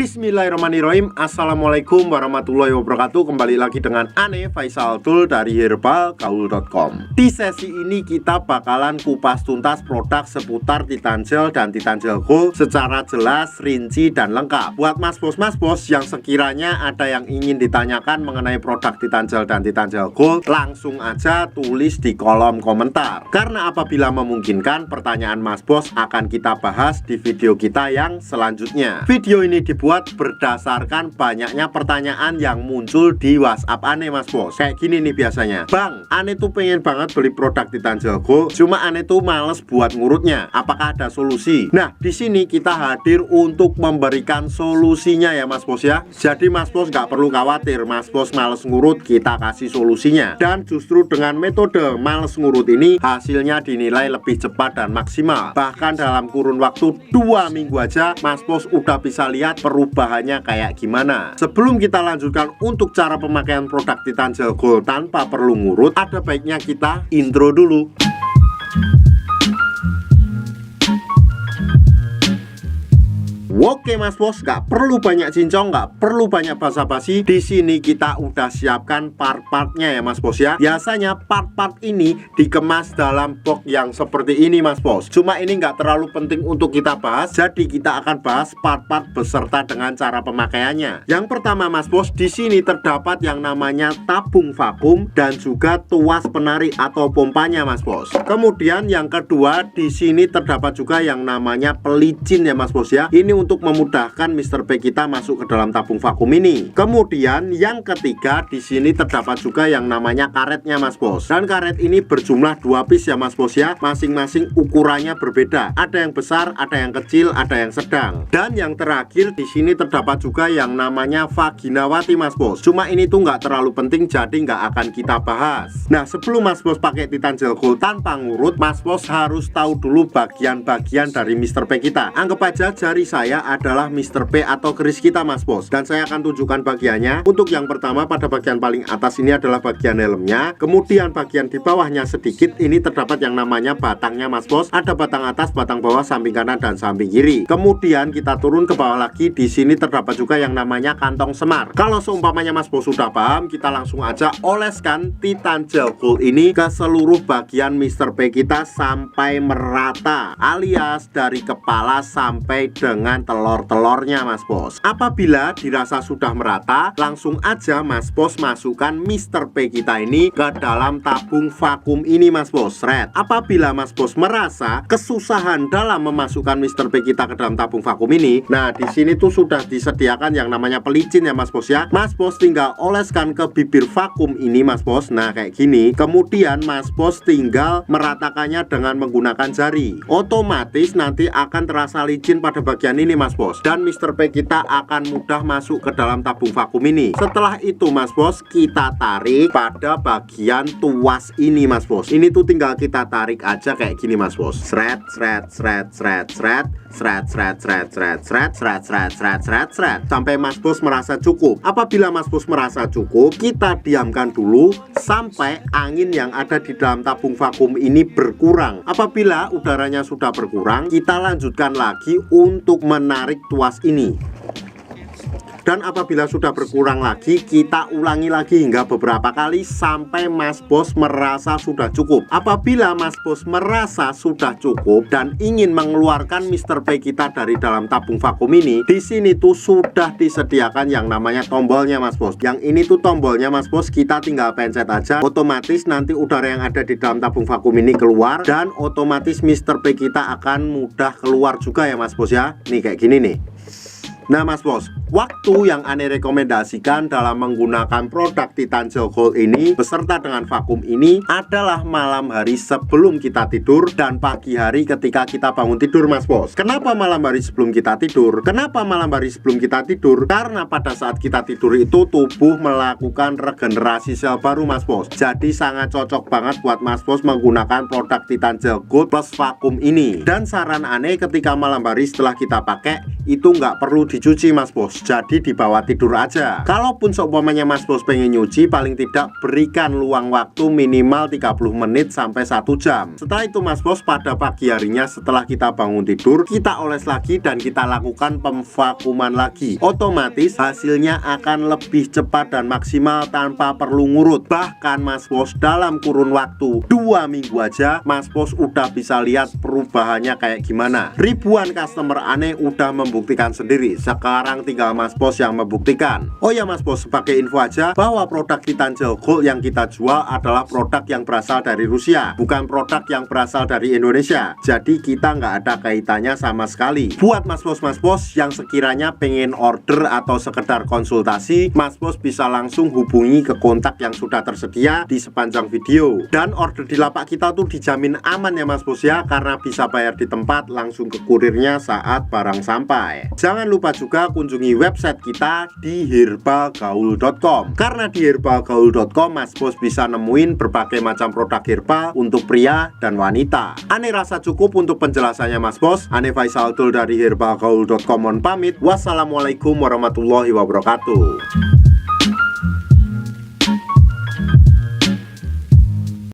Bismillahirrahmanirrahim. Assalamualaikum warahmatullahi wabarakatuh. Kembali lagi dengan Ane Faisal Tul dari herbalgaul.com. Di sesi ini kita bakalan kupas tuntas produk seputar Titan Gel dan Titan Gel Gold secara jelas, rinci, dan lengkap. Buat mas bos yang sekiranya ada yang ingin ditanyakan mengenai produk Titan Gel dan Titan Gel Gold, langsung aja tulis di kolom komentar. Karena apabila memungkinkan, pertanyaan mas bos akan kita bahas di video kita yang selanjutnya. Video ini dibuat berdasarkan banyaknya pertanyaan yang muncul di WhatsApp Ane mas bos. Kayak gini nih biasanya, Bang, Ane tuh pengen banget beli produk Titan Gel Gold, cuma Ane tuh males buat ngurutnya. Apakah ada solusi? Nah, di sini kita hadir untuk memberikan solusinya ya mas bos ya. Jadi mas bos nggak perlu khawatir, mas bos males ngurut, kita kasih solusinya. Dan justru dengan metode males ngurut ini hasilnya dinilai lebih cepat dan maksimal. Bahkan dalam kurun waktu 2 minggu aja mas bos udah bisa lihat perubahannya kayak gimana. Sebelum kita lanjutkan untuk cara pemakaian produk Titan Gel Gold tanpa perlu ngurut, ada baiknya kita intro dulu. Oke mas bos, nggak perlu banyak cincong, nggak perlu banyak basa-basi. Di sini kita udah siapkan part-partnya ya mas bos ya. Biasanya part-part ini dikemas dalam box yang seperti ini mas bos. Cuma ini nggak terlalu penting untuk kita bahas, jadi kita akan bahas part-part beserta dengan cara pemakaiannya. Yang pertama mas bos, di sini terdapat yang namanya tabung vakum dan juga tuas penarik atau pompanya mas bos. Kemudian yang kedua, di sini terdapat juga yang namanya pelicin ya mas bos ya. Ini untuk memudahkan Mr. P kita masuk ke dalam tabung vakum ini. Kemudian yang ketiga, di sini terdapat juga yang namanya karetnya mas bos. Dan karet ini berjumlah 2 piece ya mas bos ya. Masing-masing ukurannya berbeda. Ada yang besar, ada yang kecil, ada yang sedang. Dan yang terakhir, di sini terdapat juga yang namanya vaginawati mas bos. Cuma ini tuh nggak terlalu penting, jadi nggak akan kita bahas. Nah, sebelum mas bos pakai Titan Gel Gold tanpa ngurut, mas bos harus tahu dulu bagian-bagian dari Mr. P kita. Anggap aja jari saya adalah Mr. P atau keris kita mas bos, dan saya akan tunjukkan bagiannya. Untuk yang pertama, pada bagian paling atas ini adalah bagian helmnya. Kemudian bagian di bawahnya sedikit ini terdapat yang namanya batangnya mas bos. Ada batang atas, batang bawah, samping kanan dan samping kiri. Kemudian kita turun ke bawah lagi, di sini terdapat juga yang namanya kantong semar. Kalau seumpamanya mas bos sudah paham, kita langsung aja oleskan Titan Gel Gold ini ke seluruh bagian Mr. P kita sampai merata, alias dari kepala sampai dengan telur-telurnya mas bos. Apabila dirasa sudah merata, langsung aja mas bos masukkan Mr. P kita ini ke dalam tabung vakum ini mas bos. Apabila mas bos merasa kesusahan dalam memasukkan Mr. P kita ke dalam tabung vakum ini, nah di sini tuh sudah disediakan yang namanya pelicin ya mas bos ya. Mas bos tinggal oleskan ke bibir vakum ini mas bos. Nah kayak gini. Kemudian mas bos tinggal meratakannya dengan menggunakan jari. Otomatis nanti akan terasa licin pada bagian ini mas bos, dan Mr. P kita akan mudah masuk ke dalam tabung vakum ini. Setelah itu mas bos, kita tarik pada bagian tuas ini mas bos. Ini tuh tinggal kita tarik aja kayak gini mas bos. Sret sampai mas bos merasa cukup. Apabila mas bos merasa cukup, kita diamkan dulu sampai angin yang ada di dalam tabung vakum ini berkurang. Apabila udaranya sudah berkurang, kita lanjutkan lagi untuk menarik tuas ini. Dan apabila sudah berkurang lagi, kita ulangi lagi hingga beberapa kali sampai mas bos merasa sudah cukup. Apabila mas bos merasa sudah cukup dan ingin mengeluarkan Mr. P kita dari dalam tabung vakum ini, di sini tuh sudah disediakan yang namanya tombolnya mas bos. Yang ini tuh tombolnya mas bos, kita tinggal pencet aja, otomatis nanti udara yang ada di dalam tabung vakum ini keluar, dan otomatis Mr. P kita akan mudah keluar juga ya mas bos ya. Nih kayak gini nih. Nah mas bos, waktu yang Ane rekomendasikan dalam menggunakan produk Titan Gel Gold ini beserta dengan vakum ini adalah malam hari sebelum kita tidur dan pagi hari ketika kita bangun tidur mas bos. Kenapa malam hari sebelum kita tidur? Kenapa malam hari sebelum kita tidur? Karena pada saat kita tidur itu tubuh melakukan regenerasi sel baru mas bos. Jadi sangat cocok banget buat mas bos menggunakan produk Titan Gel Gold plus vakum ini. Dan saran Ane, ketika malam hari setelah kita pakai itu nggak perlu dicuci Mas Bos, jadi dibawa tidur aja. Kalaupun seumpamanya Mas Bos pengen nyuci, paling tidak berikan luang waktu minimal 30 menit sampai 1 jam. Setelah itu Mas Bos, pada pagi harinya setelah kita bangun tidur, kita oles lagi dan kita lakukan pemvakuman lagi. Otomatis hasilnya akan lebih cepat dan maksimal tanpa perlu ngurut. Bahkan Mas Bos, dalam kurun waktu 2 minggu aja Mas Bos udah bisa lihat perubahannya kayak gimana. Ribuan customer aneh udah membuktikan sendiri. Sekarang tinggal Mas Bos yang membuktikan. Oh ya Mas Bos, sebagai info aja bahwa produk Titan Gel Gold yang kita jual adalah produk yang berasal dari Rusia, bukan produk yang berasal dari Indonesia. Jadi kita nggak ada kaitannya sama sekali. Buat Mas Bos yang sekiranya pengen order atau sekedar konsultasi, Mas Bos bisa langsung hubungi ke kontak yang sudah tersedia di sepanjang video. Dan order di lapak kita tuh dijamin aman ya Mas Bos ya, karena bisa bayar di tempat langsung ke kurirnya saat barang sampai. Jangan lupa juga kunjungi website kita di herbalgaul.com, karena di herbalgaul.com Mas Bos bisa nemuin berbagai macam produk herbal untuk pria dan wanita. Ane rasa cukup untuk penjelasannya Mas Bos. Ane Faisal Tul dari herbalgaul.com mohon pamit. Wassalamualaikum warahmatullahi wabarakatuh.